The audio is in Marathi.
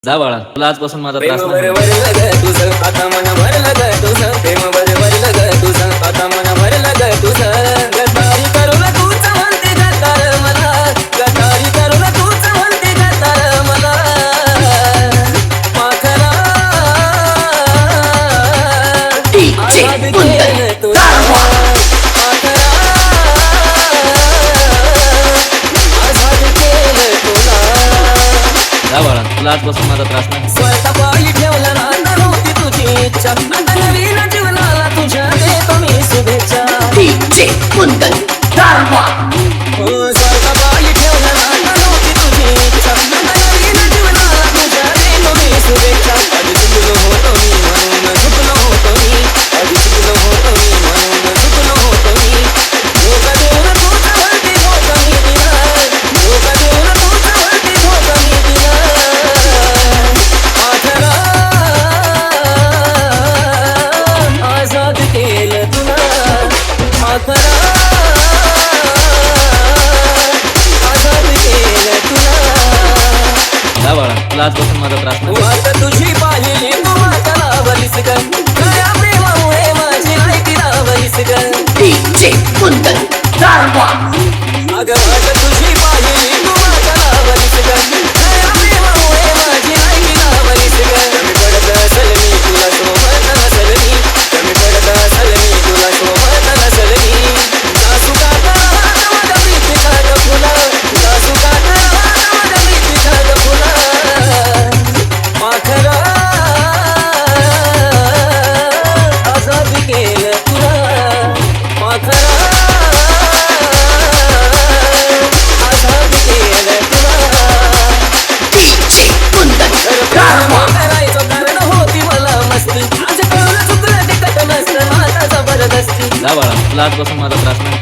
जा बाळा, तुला आजपासून माझा त्रास प्रेम नाही. भरलं ग तुझं, आता मन भरलं ग तुझं. प्रेम भरलं ग तुझं, आता मन भरलं ग तुझं. गद्दारी करून तूच म्हणते गद्दार मला, गद्दारी करून तूच म्हणते गद्दार मला. पाखरा आजाद केलं तुला, पाखरा आजाद केलं तुला. जा बाळा, तुला आजपासून माझा त्रास नाही. स्वतःपायी ठेवलं ना आता नव्हती तुझी इच्छा, आता नवीन जीवनाला तुझ्या देतो मी शुभेच्छा. हो, स्वतःपायी ठेवलं ना आता नव्हती तुझी इच्छा, आता नवीन जीवनाला तुझ्या देतो मी शुभेच्छा. आधी चुकलो होतो मी म्हणून झुकलो होतो मी, आधी चुकलो होतो मी म्हणून झुकलो होतो मी. धोका देऊन तूच म्हणती धोका मी दिला, धोका देऊन तूच म्हणती धोका मी दिला. पाखरा आजाद केलं तुला, पाखरा आजाद केलं तुला. जा बाळा, तुला आजपासून माझा त्रास नाही. वाट तुझी पाहिली तू आता लावलीस ग, खऱ्या प्रेमामुळे माझी लायकी लावलीस ग. अगं वाट तुझी पाहिली तू आता लावलीस ग, खऱ्या प्रेमामुळे माझी लायकी लावलीस ग. कमी पडत असल मी तुला सोबत नसल मी, कमी पडत असल मी तुला सोबत नसल मी. सासू काका माझ्या प्रीतीचा ग फुला, सासू काका माझ्या प्रीतीचा ग फुला. पाखरा आजाद केलं तुला, पाखरा आजाद केलं तुला. करायचं कारण होती मला मस्ती, आज कळलं चुकलं तिकट नसतं माझा जबरदस्ती. जा बाळा, तुला आजपासून माझा त्रास नाही.